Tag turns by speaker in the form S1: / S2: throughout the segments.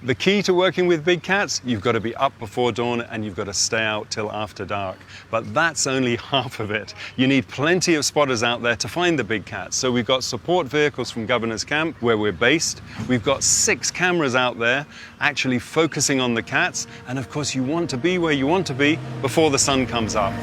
S1: The key to working with big cats, you've got to be up before dawn and you've got to stay out till after dark. But that's only half of it. You need plenty of spotters out there to find the big cats. So we've got support vehicles from Governor's Camp, where we're based. We've got 6 cameras out there actually focusing on the cats. And of course, you want to be where you want to be before the sun comes up.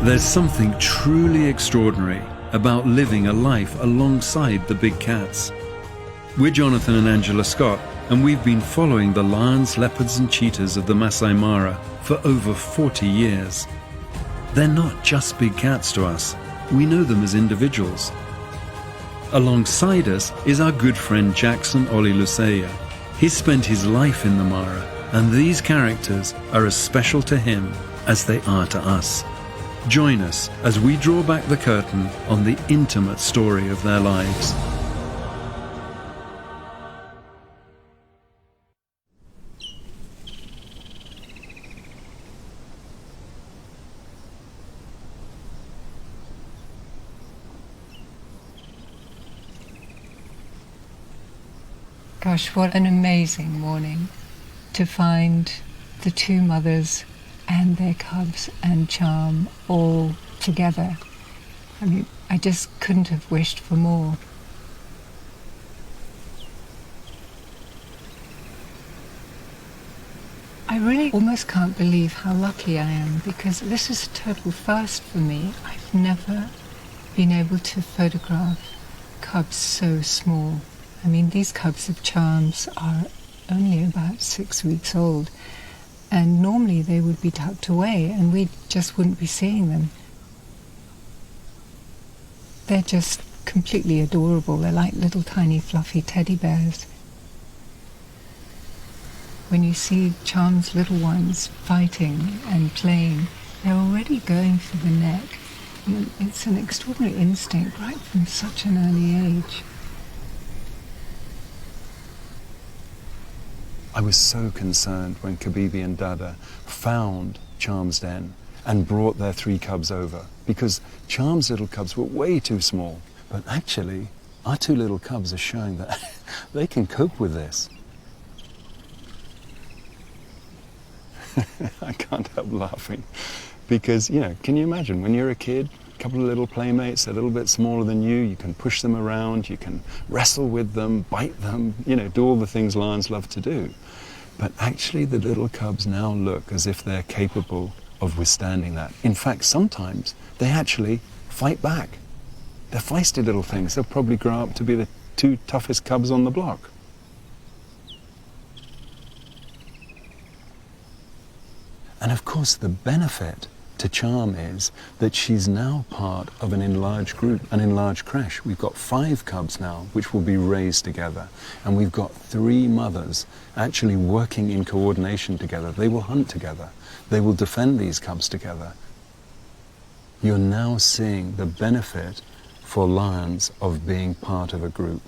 S2: There's something truly extraordinary about living a life alongside the big cats. We're Jonathan and Angela Scott, and we've been following the lions, leopards and cheetahs of the Masai Mara for over 40 years. They're not just big cats to us, we know them as individuals. Alongside us is our good friend Jackson Oliluseya. He's spent his life in the Mara, and these characters are as special to him as they are to us. Join us as we draw back the curtain on the intimate story of their lives.
S3: Gosh, what an amazing morning to find the 2 mothers and their cubs and Charm all together. I mean, I just couldn't have wished for more. I really almost can't believe how lucky I am, because this is a total first for me. I've never been able to photograph cubs so small. I mean, these cubs of Charms are only about 6 weeks old. And normally they would be tucked away and we just wouldn't be seeing them. They're just completely adorable. They're like little tiny fluffy teddy bears. When you see Charm's little ones fighting and playing, they're already going for the neck. And it's an extraordinary instinct right from such an early age.
S1: I was so concerned when Kabibi and Dada found Charm's den and brought their 3 cubs over, because Charm's little cubs were way too small. But actually, our 2 little cubs are showing that they can cope with this. I can't help laughing because, you know, can you imagine when you're a kid, a couple of little playmates, a little bit smaller than you can push them around, you can wrestle with them, bite them, you know, do all the things lions love to do. But actually the little cubs now look as if they're capable of withstanding that. In fact, sometimes they actually fight back. They're feisty little things. They'll probably grow up to be the 2 toughest cubs on the block. And of course the benefit to Charm is that she's now part of an enlarged group, an enlarged creche. We've got 5 cubs now, which will be raised together. And we've got 3 mothers actually working in coordination together. They will hunt together. They will defend these cubs together. You're now seeing the benefit for lions of being part of a group.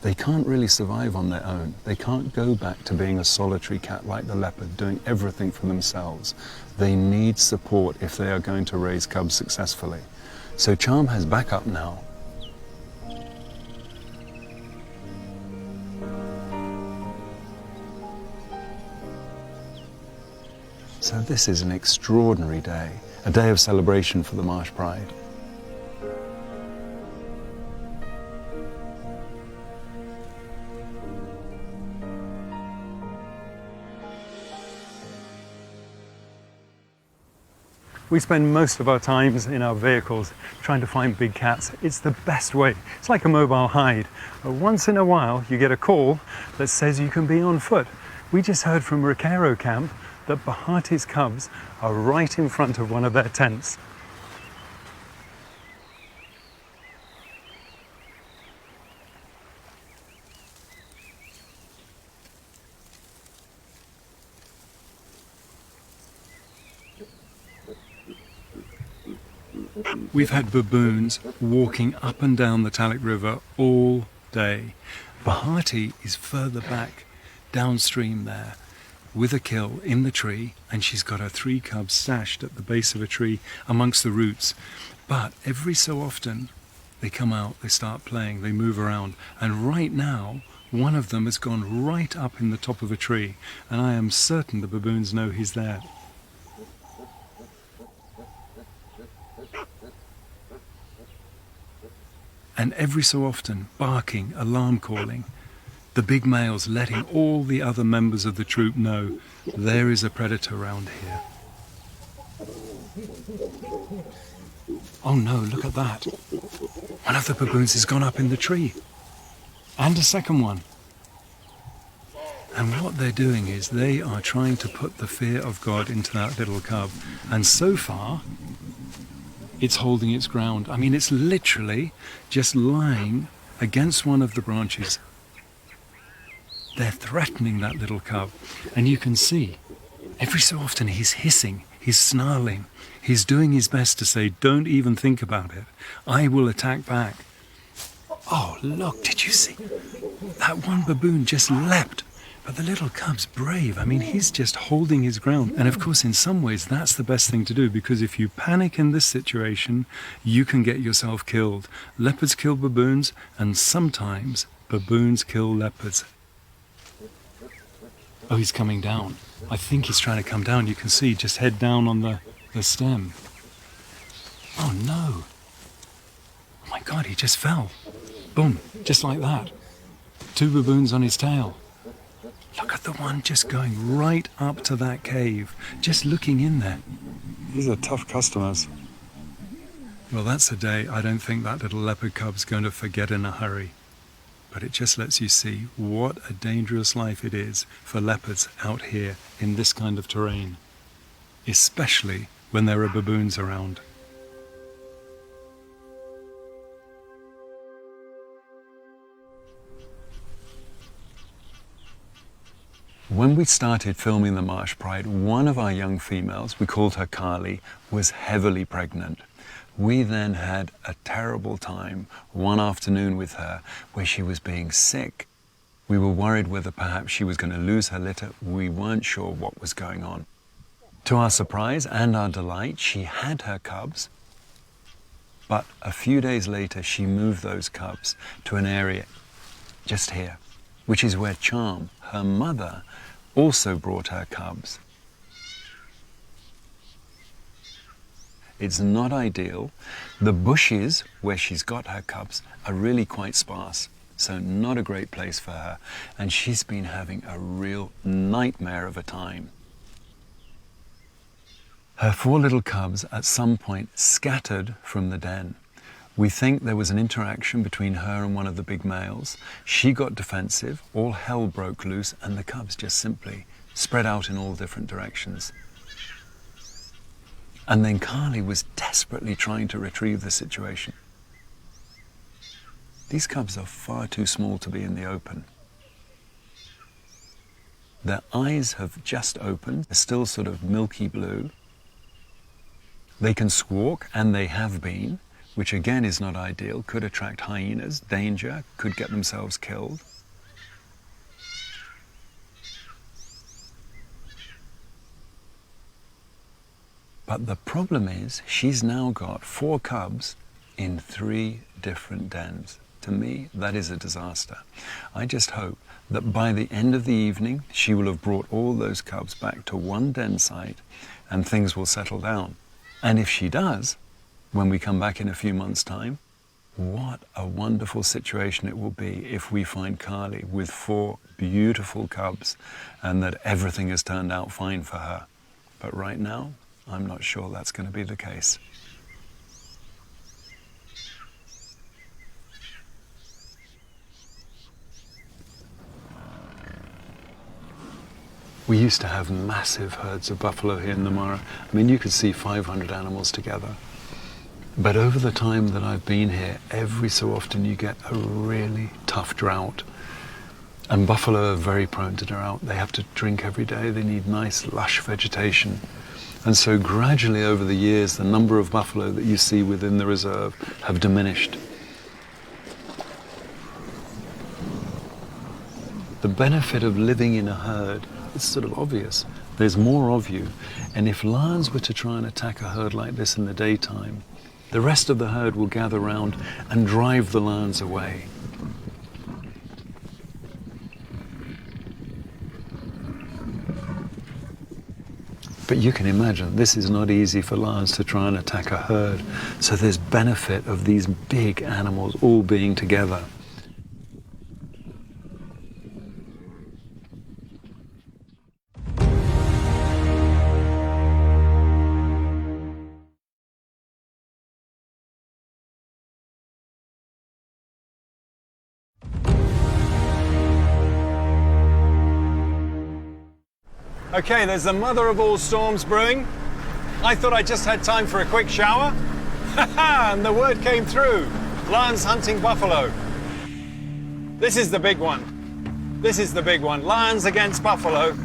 S1: They can't really survive on their own. They can't go back to being a solitary cat like the leopard, doing everything for themselves. They need support if they are going to raise cubs successfully. So Charm has backup now. So this is an extraordinary day, a day of celebration for the Marsh Pride. We spend most of our times in our vehicles trying to find big cats. It's the best way. It's like a mobile hide. But once in a while you get a call that says you can be on foot. We just heard from Ricaro Camp that Bahati's cubs are right in front of one of their tents.
S2: We've had baboons walking up and down the Talek River all day. Bahati is further back downstream there. with a kill in the tree, and she's got her 3 cubs stashed at the base of a tree amongst the roots. But every so often they come out, they start playing, they move around, and right now one of them has gone right up in the top of a tree, and I am certain the baboons know he's there. And every so often, barking, alarm calling, the big males letting all the other members of the troop know there is a predator around here. Oh no, look at that. One of the baboons has gone up in the tree. And a second one. And what they're doing is they are trying to put the fear of God into that little cub. And so far, it's holding its ground. I mean, it's literally just lying against one of the branches. They're threatening that little cub. And you can see, every so often he's hissing, he's snarling. He's doing his best to say, don't even think about it. I will attack back. Oh, look, did you see? That one baboon just leapt. But the little cub's brave. I mean, he's just holding his ground. And of course, in some ways, that's the best thing to do, because if you panic in this situation, you can get yourself killed. Leopards kill baboons, and sometimes baboons kill leopards. Oh, he's coming down. I think he's trying to come down. You can see, just head down on the stem. Oh no. Oh my God, he just fell. Boom, just like that. 2 baboons on his tail. Look at the one just going right up to that cave, just looking in there. These are tough customers. Well, that's a day I don't think that little leopard cub's going to forget in a hurry. But it just lets you see what a dangerous life it is for leopards out here in this kind of terrain, especially when there are baboons around.
S1: When we started filming the Marsh Pride, one of our young females, we called her Carly, was heavily pregnant. We then had a terrible time one afternoon with her where she was being sick. We were worried whether perhaps she was going to lose her litter. We weren't sure what was going on. To our surprise and our delight, she had her cubs, but a few days later she moved those cubs to an area just here, which is where Charm, her mother, also brought her cubs. It's not ideal. The bushes where she's got her cubs are really quite sparse, so not a great place for her, and she's been having a real nightmare of a time. Her 4 little cubs at some point scattered from the den. We think there was an interaction between her and one of the big males. She got defensive, all hell broke loose, and the cubs just simply spread out in all different directions. And then Carly was desperately trying to retrieve the situation. These cubs are far too small to be in the open. Their eyes have just opened, they're still sort of milky blue. They can squawk, and they have been, which again is not ideal, could attract hyenas, danger, could get themselves killed. But the problem is, she's now got 4 cubs in 3 different dens. To me, that is a disaster. I just hope that by the end of the evening, she will have brought all those cubs back to one den site and things will settle down. And if she does, when we come back in a few months' time, what a wonderful situation it will be if we find Carly with 4 beautiful cubs and that everything has turned out fine for her. But right now, I'm not sure that's going to be the case. We used to have massive herds of buffalo here in Namara. I mean, you could see 500 animals together. But over the time that I've been here, every so often you get a really tough drought. And buffalo are very prone to drought. They have to drink every day. They need nice, lush vegetation. And so gradually over the years, the number of buffalo that you see within the reserve have diminished. The benefit of living in a herd it's sort of obvious. There's more of you. And if lions were to try and attack a herd like this in the daytime, the rest of the herd will gather round and drive the lions away. But you can imagine, this is not easy for lions to try and attack a herd. So there's benefit of these big animals all being together. Okay, there's the mother of all storms brewing. I thought I just had time for a quick shower. And the word came through. Lions hunting buffalo. This is the big one. This is the big one. Lions against buffalo.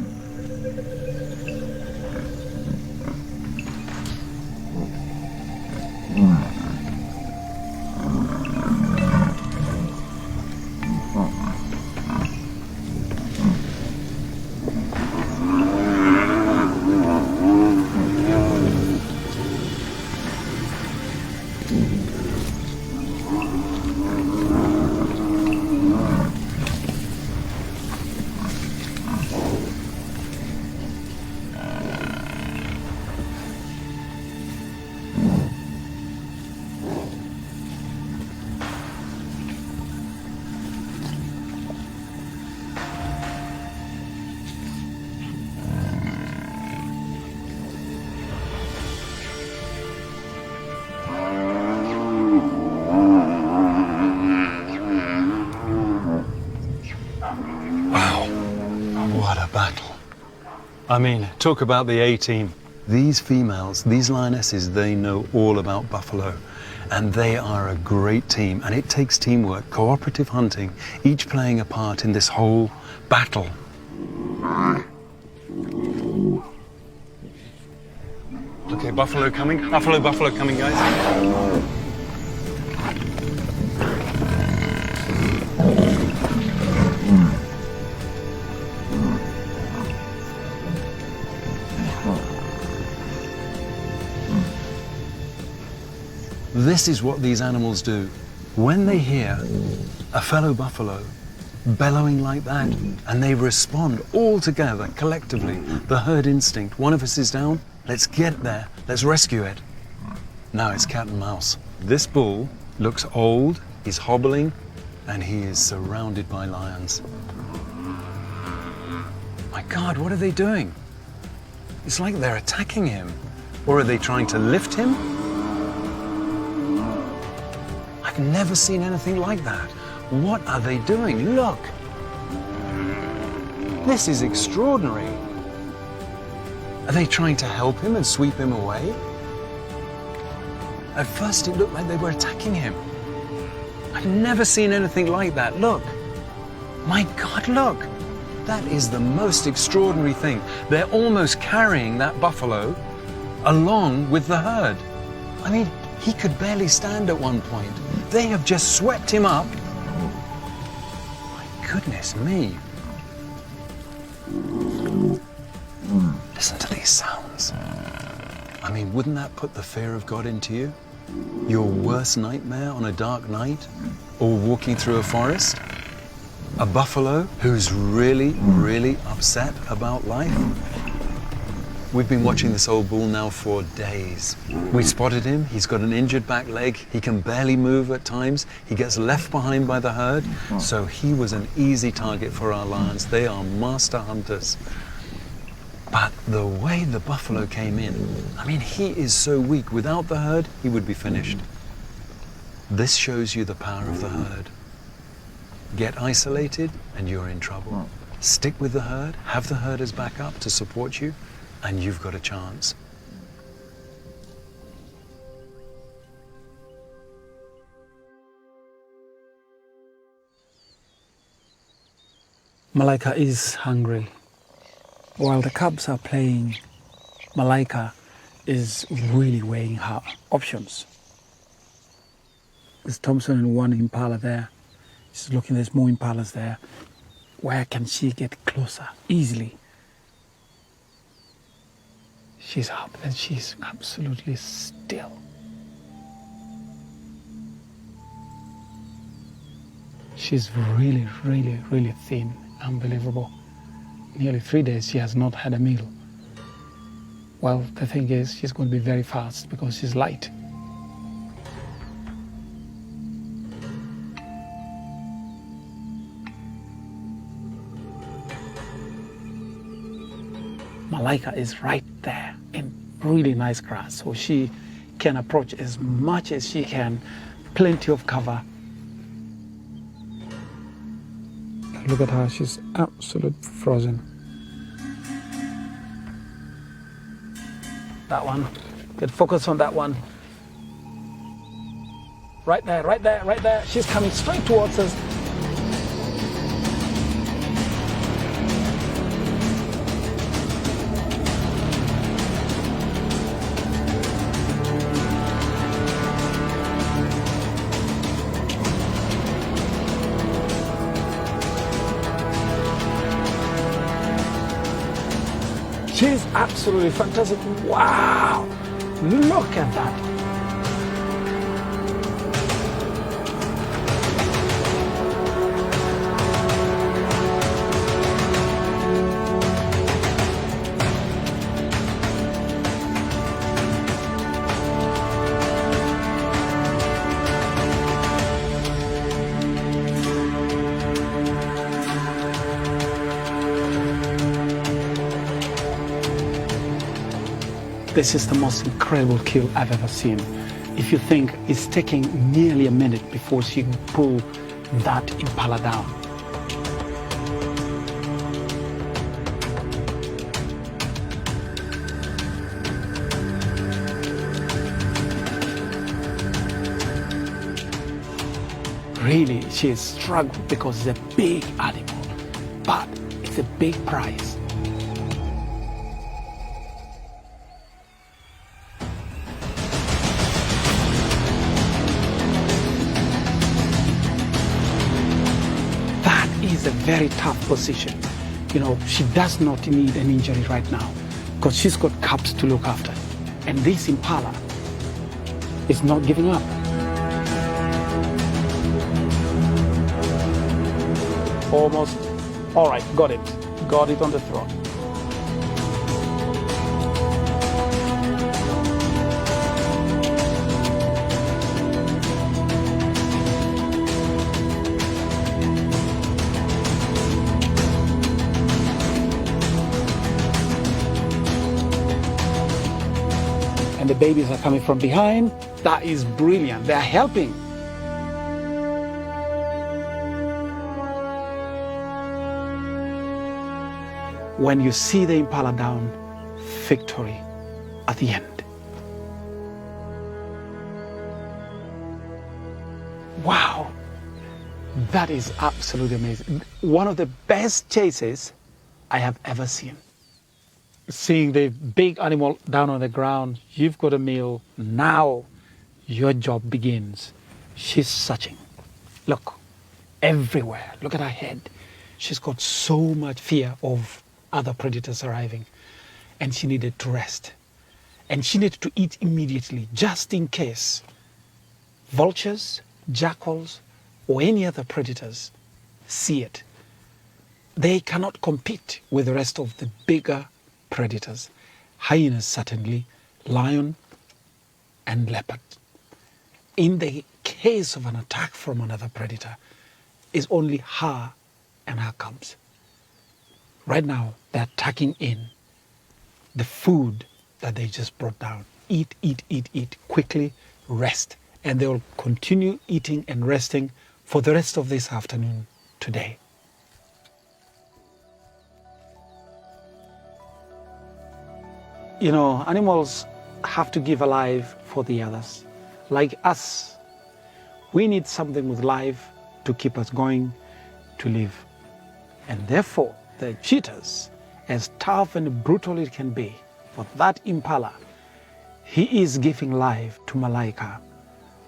S1: I mean, talk about the A-team. These females, these lionesses, they know all about buffalo. And they are a great team. And it takes teamwork, cooperative hunting, each playing a part in this whole battle. Okay, buffalo coming. Buffalo coming, guys. This is what these animals do. When they hear a fellow buffalo bellowing like that, and they respond all together, collectively, the herd instinct. One of us is down, let's get there, let's rescue it. Now it's cat and mouse. This bull looks old, he's hobbling, and he is surrounded by lions. My God, what are they doing? It's like they're attacking him. Or are they trying to lift him? I've never seen anything like that. What are they doing? Look. This is extraordinary. Are they trying to help him and sweep him away? At first it looked like they were attacking him. I've never seen anything like that. Look. My God, look. That is the most extraordinary thing. They're almost carrying that buffalo along with the herd. I mean, he could barely stand at one point. They have just swept him up. My goodness me. Listen to these sounds. I mean, wouldn't that put the fear of God into you? Your worst nightmare on a dark night? Or walking through a forest? A buffalo who's really, really upset about life? We've been watching this old bull now for days. We spotted him, he's got an injured back leg, he can barely move at times, he gets left behind by the herd, so he was an easy target for our lions. They are master hunters. But the way the buffalo came in, I mean, he is so weak. Without the herd, he would be finished. This shows you the power of the herd. Get isolated and you're in trouble. Stick with the herd, have the herd as backup to support you, and you've got a chance.
S4: Malaika is hungry. While the cubs are playing, Malaika is really weighing her options. There's Thompson and one impala there. She's looking, there's more impalas there. Where can she get closer easily She's up and she's absolutely still. She's really, really, really thin. Unbelievable. Nearly 3 days she has not had a meal. Well, the thing is, she's going to be very fast because she's light. Malaika is right there in really nice grass, so she can approach as much as she can, plenty of cover. Look at her, she's absolutely frozen. That one, get focus on that one. Right there, right there, right there. She's coming straight towards us. She's absolutely fantastic. Wow! Look at that. This is the most incredible kill I've ever seen. If you think it's taking nearly a minute before she can pull that impala down. Really, she has struggled because it's a big animal, but it's a big prize. Is a very tough position. You know, she does not need an injury right now because she's got cubs to look after. And this impala is not giving up. Almost. All right, got it. Got it on the throat. And the babies are coming from behind. That is brilliant. They're helping. When you see the impala down, victory at the end. Wow, that is absolutely amazing. One of the best chases I have ever seen. Seeing the big animal down on the ground, you've got a meal, now your job begins. She's searching. Look, everywhere. Look at her head. She's got so much fear of other predators arriving, and she needed to rest. And she needed to eat immediately, just in case vultures, jackals, or any other predators see it. They cannot compete with the rest of the bigger predators. Hyenas certainly, lion and leopard. In the case of an attack from another predator, it's only her and her cubs. Right now, they're tucking in the food that they just brought down. Eat, eat, eat, eat, quickly, rest. And they will continue eating and resting for the rest of this afternoon today. You know, animals have to give a life for the others. Like us, we need something with life to keep us going, to live. And therefore, the cheetahs, as tough and brutal it can be, for that impala, he is giving life to Malaika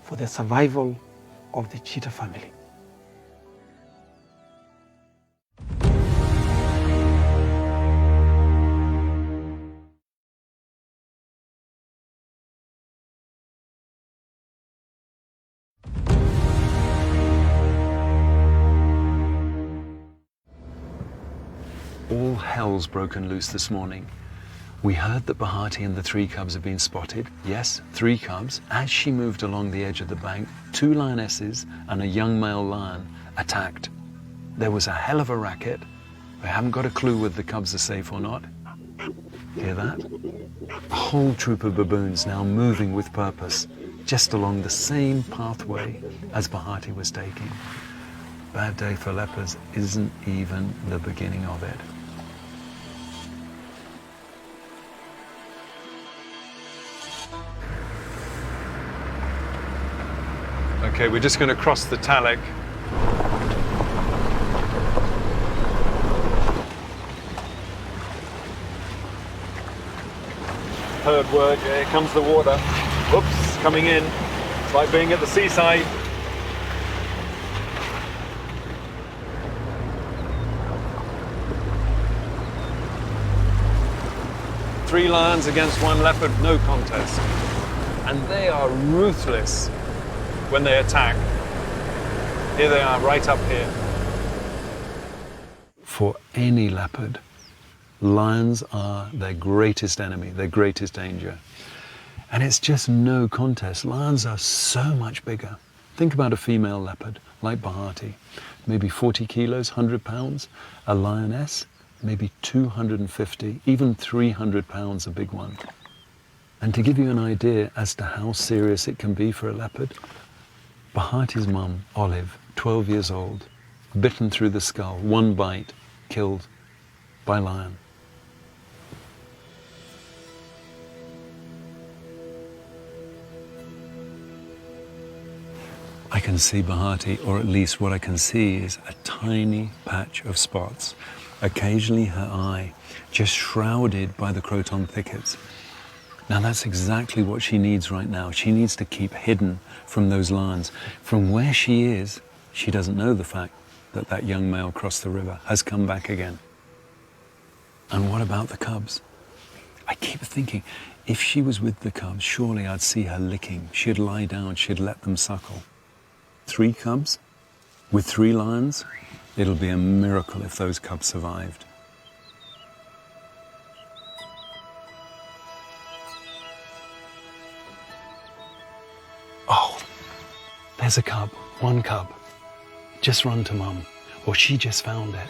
S4: for the survival of the cheetah family.
S1: all hell's broken loose this morning. We heard that Bahati and the 3 cubs have been spotted. Yes, 3 cubs. As she moved along the edge of the bank, 2 lionesses and a young male lion attacked. There was a hell of a racket. I haven't got a clue whether the cubs are safe or not. Hear that? A whole troop of baboons now moving with purpose, just along the same pathway as Bahati was taking. Bad day for leopards isn't even the beginning of it. Okay, we're just going to cross the taluk. Heard word, yeah, here comes the water. Oops, coming in. It's like being at the seaside. Three lions against 1 leopard, no contest. And they are ruthless when they attack. Here they are, right up here. For any leopard, lions are their greatest enemy, their greatest danger. And it's just no contest. Lions are so much bigger. Think about a female leopard, like Bahati, maybe 40 kilos, 100 pounds. A lioness, maybe 250, even 300 pounds, a big one. And to give you an idea as to how serious it can be for a leopard, Bahati's mum, Olive, 12 years old, bitten through the skull, 1 bite, killed by lion. I can see Bahati, or at least what I can see is a tiny patch of spots. Occasionally her eye, just shrouded by the croton thickets. Now that's exactly what she needs right now. She needs to keep hidden from those lions. From where she is, she doesn't know the fact that that young male crossed the river, has come back again. And what about the cubs? I keep thinking, if she was with the cubs, surely I'd see her licking. She'd lie down, she'd let them suckle. 3 cubs with 3 lions? It'll be a miracle if those cubs survived. Oh, there's a cub, 1 cub. Just run to Mum, or she just found it.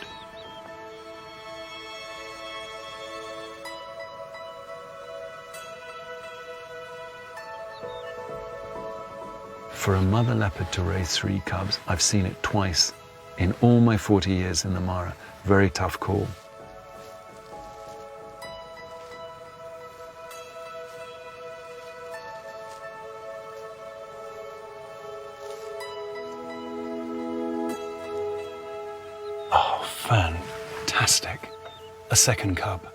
S1: For a mother leopard to raise 3 cubs, I've seen it twice in all my 40 years in the Mara. Very tough call. Oh, fantastic. A 2nd cub.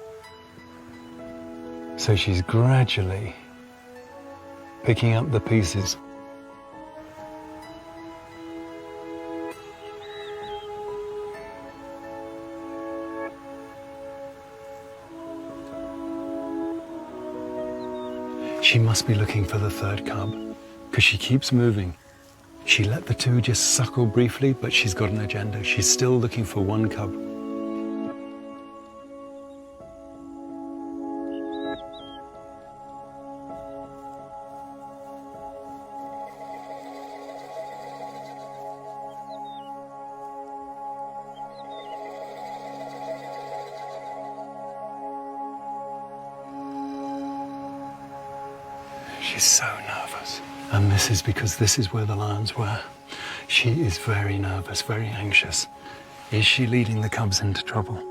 S1: So she's gradually picking up the pieces. She must be looking for the 3rd cub, because she keeps moving. She let the 2 just suckle briefly, but she's got an agenda. She's still looking for 1 cub. She's so nervous. And this is because this is where the lions were. She is very nervous, very anxious. Is she leading the cubs into trouble?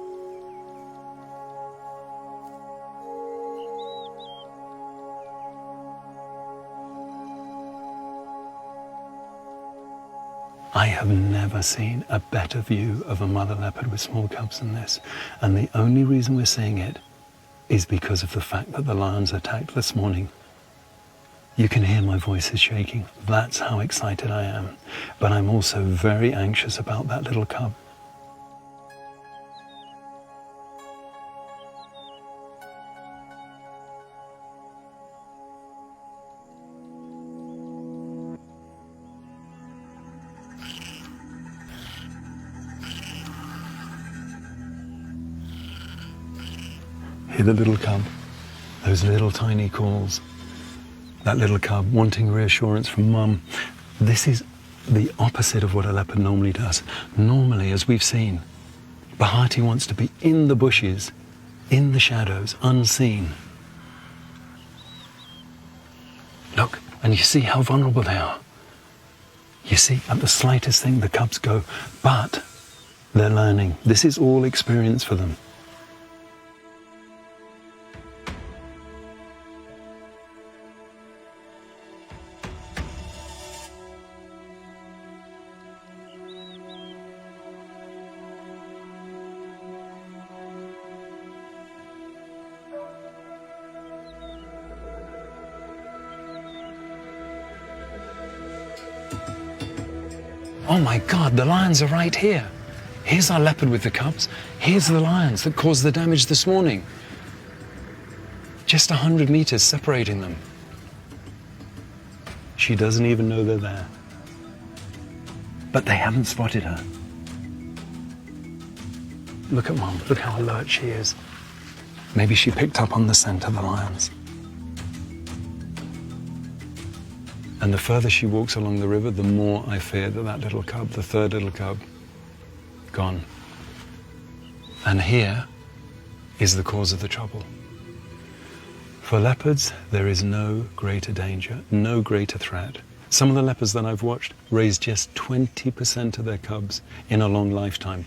S1: I have never seen a better view of a mother leopard with small cubs than this. And the only reason we're seeing it is because of the fact that the lions attacked this morning. You can hear my voice is shaking. That's how excited I am. But I'm also very anxious about that little cub. Hear the little cub, those little tiny calls. That little cub wanting reassurance from mum. This is the opposite of what a leopard normally does. Normally, as we've seen, Bahati wants to be in the bushes, in the shadows, unseen. Look, and you see how vulnerable they are. You see, at the slightest thing, the cubs go, but they're learning. This is all experience for them. Oh my God, the lions are right here. Here's our leopard with the cubs. Here's the lions that caused the damage this morning. Just 100 meters separating them. She doesn't even know they're there. But they haven't spotted her. Look at Mom, look how alert she is. Maybe she picked up on the scent of the lions. And the further she walks along the river, the more I fear that that little cub, the third little cub, gone. And here is the cause of the trouble. For leopards, there is no greater danger, no greater threat. Some of the leopards that I've watched raise just 20% of their cubs in a long lifetime.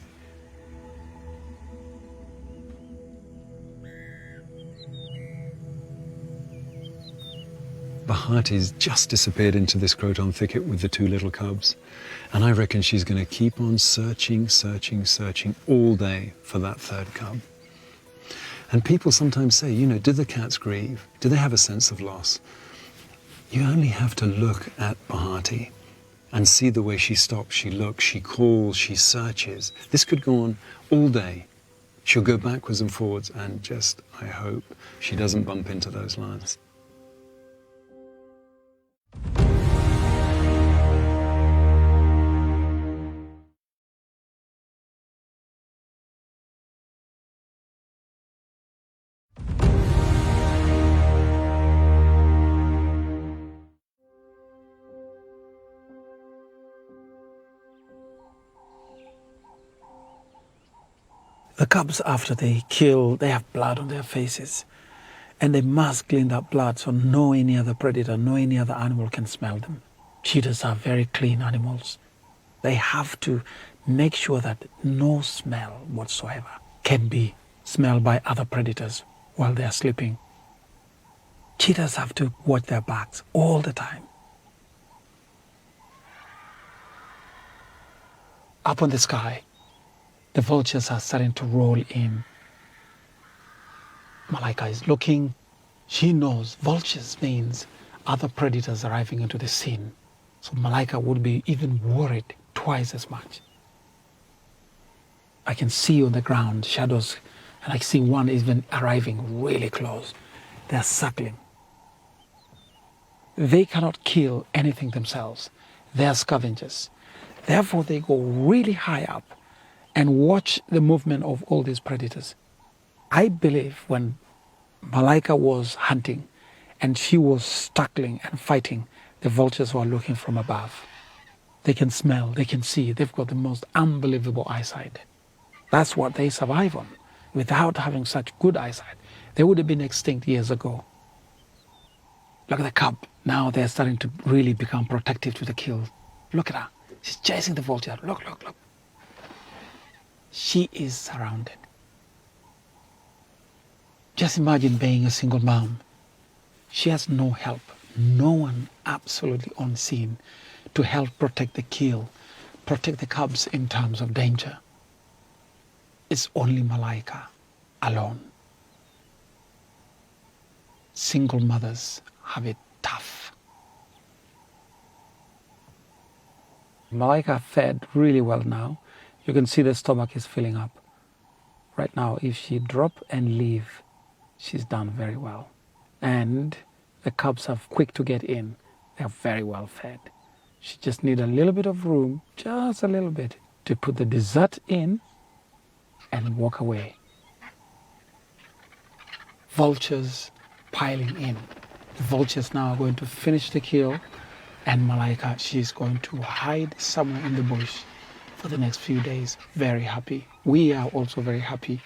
S1: Bahati's just disappeared into this croton thicket with the two little cubs. And I reckon she's going to keep on searching all day for that third cub. And people sometimes say, you know, do the cats grieve? Do they have a sense of loss? You only have to look at Bahati and see the way she stops, she looks, she calls, she searches. This could go on all day. She'll go backwards and forwards, and just, I hope, she doesn't bump into those lions.
S4: The cubs, after they kill, they have blood on their faces. And they must clean that blood so no any other predator, no any other animal can smell them. Cheetahs are very clean animals. They have to make sure that no smell whatsoever can be smelled by other predators while they are sleeping. Cheetahs have to watch their backs all the time. Up in the sky, the vultures are starting to roll in. Malaika is looking. She knows vultures means other predators arriving into the scene. So Malaika would be even worried twice as much. I can see on the ground shadows, and I see one even arriving really close. They're circling. They cannot kill anything themselves. They're scavengers. Therefore, they go really high up and watch the movement of all these predators. I believe when Malaika was hunting and she was tackling and fighting, the vultures were looking from above. They can smell, they can see, they've got the most unbelievable eyesight. That's what they survive on. Without having such good eyesight, they would have been extinct years ago. Look at the cub. Now they're starting to really become protective to the kill. Look at her. She's chasing the vulture. Look, look, look. She is surrounded. Just imagine being a single mom. She has no help, no one absolutely on scene to help protect the kill, protect the cubs in terms of danger. It's only Malaika alone. Single mothers have it tough. Malaika fed really well now. You can see the stomach is filling up. Right now, if she drop and leave, she's done very well. And the cubs are quick to get in. They're very well fed. She just needs a little bit of room, just a little bit, to put the dessert in and walk away. vultures piling in. The vultures now are going to finish the kill, and Malaika, she's going to hide somewhere in the bush for the next few days, very happy. We are also very happy.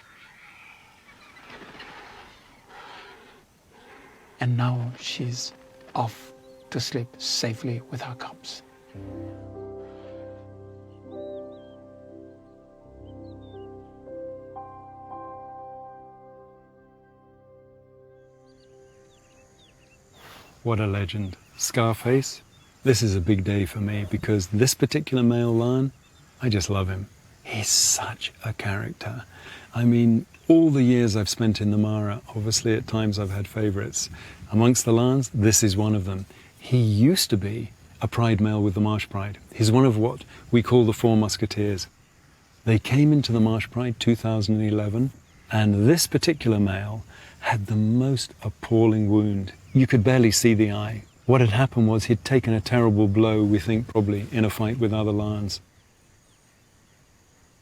S4: And now she's off to sleep safely with her cubs.
S1: What a legend. Scarface. This is a big day for me because this particular male lion, I just love him. He's such a character. I mean, all the years I've spent in the Mara, obviously at times I've had favourites. Amongst the lions, this is one of them. He used to be a pride male with the Marsh Pride. He's one of what we call the Four Musketeers. They came into the Marsh Pride 2011, and this particular male had the most appalling wound. You could barely see the eye. What had happened was he'd taken a terrible blow, we think probably, in a fight with other lions.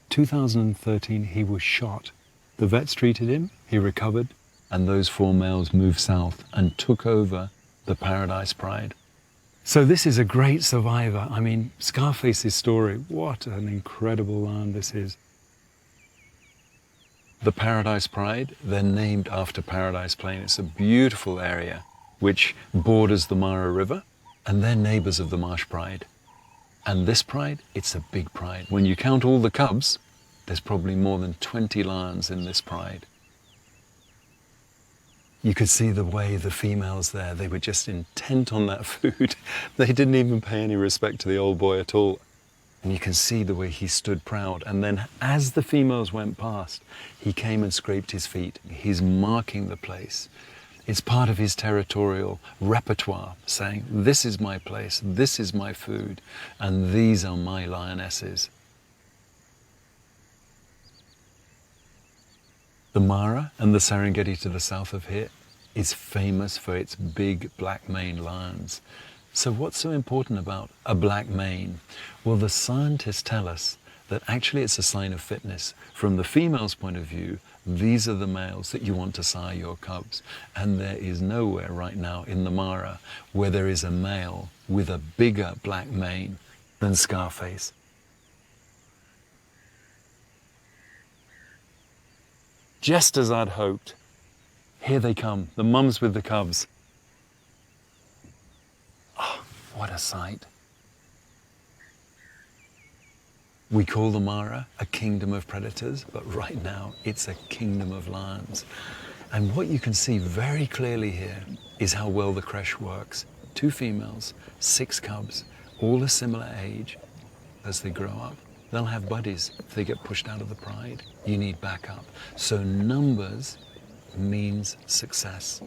S1: 2013, he was shot. The vets treated him, he recovered, and those four males moved south and took over the Paradise Pride. So this is a great survivor. I mean, Scarface's story, what an incredible lion this is. The Paradise Pride, they're named after Paradise Plain. It's a beautiful area which borders the Mara River, and they're neighbors of the Marsh Pride. And this pride, it's a big pride. When you count all the cubs, there's probably more than 20 lions in this pride. You could see the way the females there, they were just intent on that food. They didn't even pay any respect to the old boy at all. And you can see the way he stood proud. And then as the females went past, he came and scraped his feet. He's marking the place. It's part of his territorial repertoire, saying, this is my place, this is my food, and these are my lionesses. The Mara and the Serengeti to the south of here is famous for its big black maned lions. So what's so important about a black mane? Well, the scientists tell us that actually it's a sign of fitness. From the female's point of view, these are the males that you want to sire your cubs. And there is nowhere right now in the Mara where there is a male with a bigger black mane than Scarface. Just as I'd hoped, here they come, the mums with the cubs. Oh, what a sight. We call the Mara a kingdom of predators, but right now it's a kingdom of lions. And what you can see very clearly here is how well the creche works. 2 females, 6 cubs, all a similar age. As they grow up, they'll have buddies. If they get pushed out of the pride, you need backup. So numbers means success.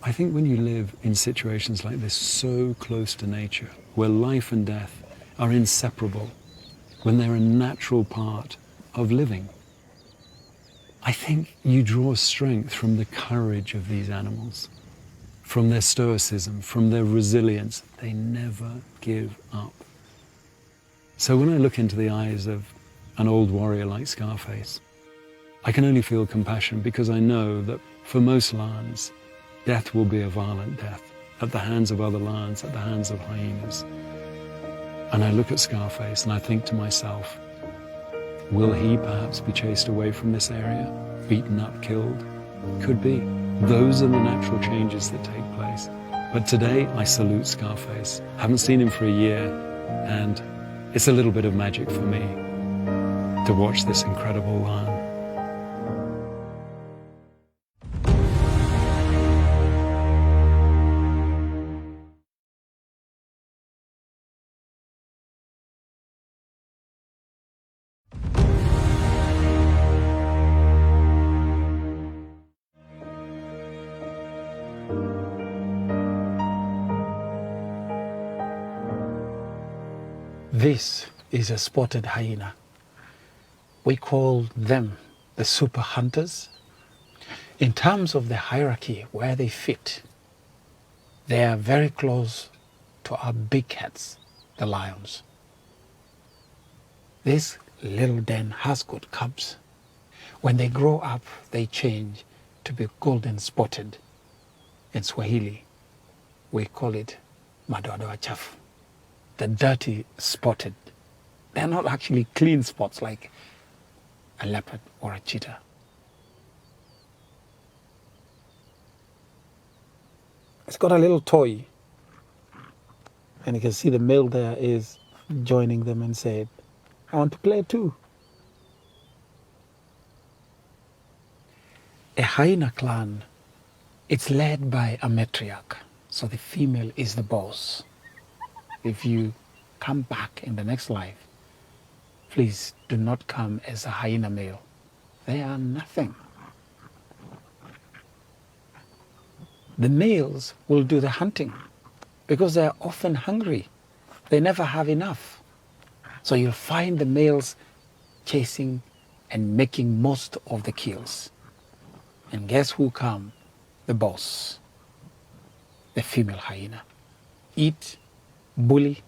S1: I think when you live in situations like this, so close to nature, where life and death are inseparable, when they're a natural part of living, I think you draw strength from the courage of these animals, from their stoicism, from their resilience. They never give up. So when I look into the eyes of an old warrior like Scarface, I can only feel compassion because I know that for most lions, death will be a violent death at the hands of other lions, at the hands of hyenas. And I look at Scarface and I think to myself, will he perhaps be chased away from this area, beaten up, killed? Could be. Those are the natural changes that take place. But today I salute Scarface. Haven't seen him for a year, and it's a little bit of magic for me to watch this incredible lion.
S4: This is a spotted hyena. We call them the super hunters. In terms of the hierarchy, where they fit, they are very close to our big cats, the lions. This little den has got cubs, When they grow up, they change to be golden spotted. In Swahili, we call it madoadoa chafu, the dirty spotted. They're not actually clean spots like a leopard or a cheetah. It's got a little toy, and you can see the male there is joining them and said, I want to play too. A hyena clan, it's led by a matriarch, so the female is the boss. If you come back in the next life, please do not come as a hyena male. They are nothing. The males will do the hunting because they are often hungry. They never have enough. So you'll find the males chasing and making most of the kills. And guess who come? The boss, the female hyena. Eat, bully,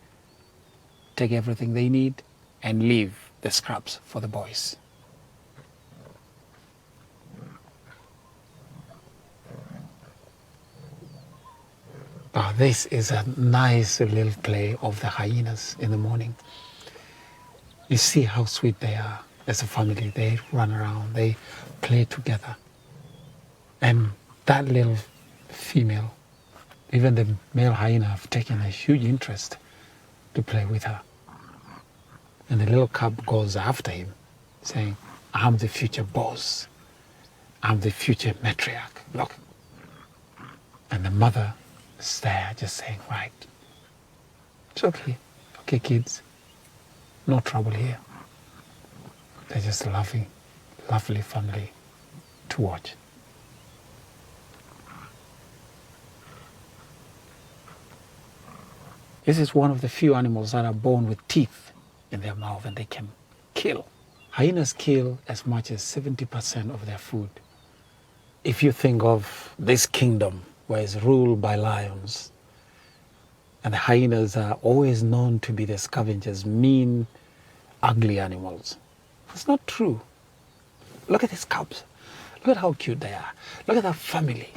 S4: take everything they need, and leave the scraps for the boys. This is a nice little play of the hyenas in the morning. You see how sweet they are as a family. They run around, they play together. And that little female, even the male hyena, have taken a huge interest to play with her. And the little cub goes after him, saying, I'm the future boss. I'm the future matriarch. Look. And the mother is there just saying, right, it's okay. Okay, kids, no trouble here. They're just a lovely family to watch. This is one of the few animals that are born with teeth in their mouth and they can kill. Hyenas kill as much as 70% of their food. If you think of this kingdom where it's ruled by lions, and the hyenas are always known to be the scavengers, mean, ugly animals. It's not true. Look at these cubs. Look at how cute they are. Look at that family.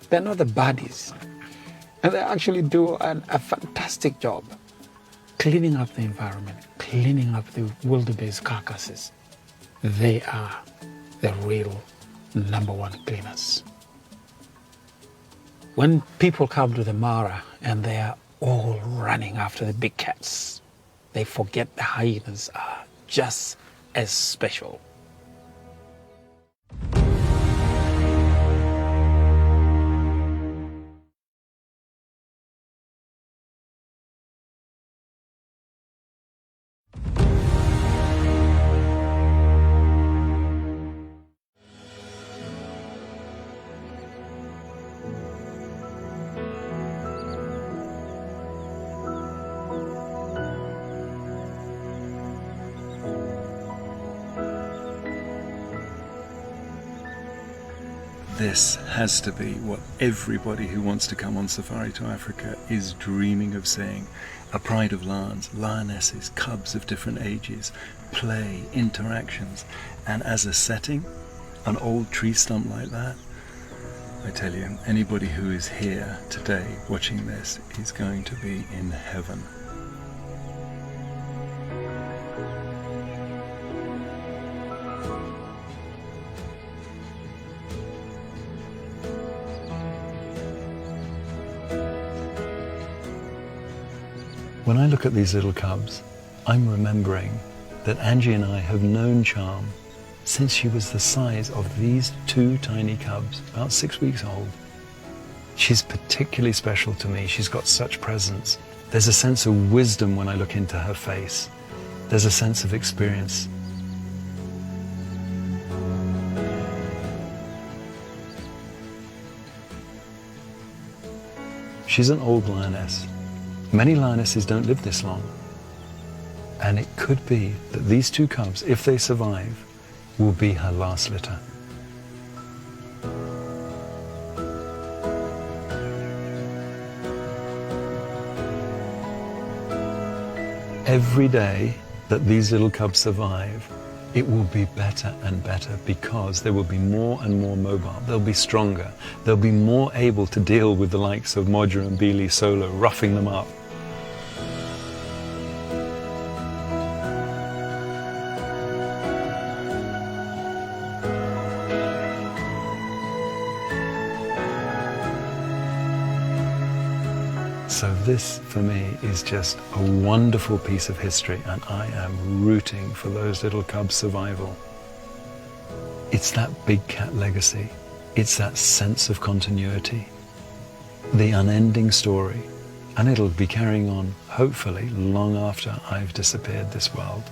S4: They're not the baddies. And they actually do a fantastic job cleaning up the environment, cleaning up the wildebeest carcasses. They are the real #1 cleaners. When people come to the Mara and they are all running after the big cats, they forget the hyenas are just as special.
S1: This has to be what everybody who wants to come on safari to Africa is dreaming of seeing. A pride of lions, lionesses, cubs of different ages, play, interactions, and as a setting, an old tree stump like that. I tell you, anybody who is here today watching this is going to be in heaven. When I look at these little cubs, I'm remembering that Angie and I have known Charm since she was the size of these 2 tiny cubs, about 6 weeks old. She's particularly special to me. She's got such presence. There's a sense of wisdom when I look into her face. There's a sense of experience. She's an old lioness. Many lionesses don't live this long. And it could be that these 2 cubs, if they survive, will be her last litter. every day that these little cubs survive, it will be better and better because they will be more and more mobile. They'll be stronger. They'll be more able to deal with the likes of Modra and Beely solo, roughing them up. So this, for me, is just a wonderful piece of history, and I am rooting for those little cubs' survival. It's that big cat legacy. It's that sense of continuity, the unending story, and it'll be carrying on, hopefully, long after I've disappeared this world.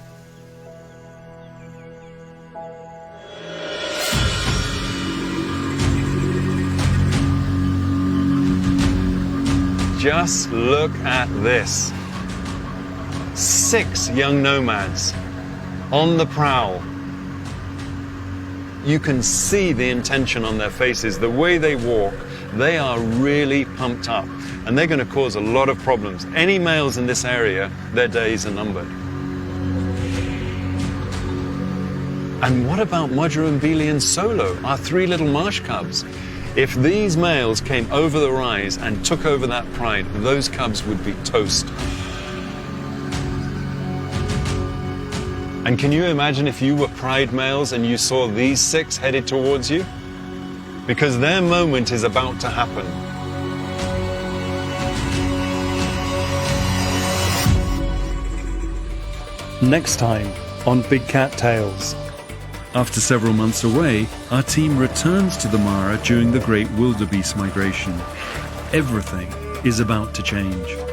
S1: Just look at this. 6 young nomads on the prowl. You can see the intention on their faces, the way they walk. They are really pumped up, and they're going to cause a lot of problems. Any males in this area, their days are numbered. And what about Modra and Beely and Solo, our 3 little marsh cubs? If these males came over the rise and took over that pride, those cubs would be toast. And can you imagine if you were pride males and you saw these 6 headed towards you? Because their moment is about to happen.
S2: Next time on Big Cat Tales. After several months away, our team returns to the Mara during the Great Wildebeest Migration. Everything is about to change.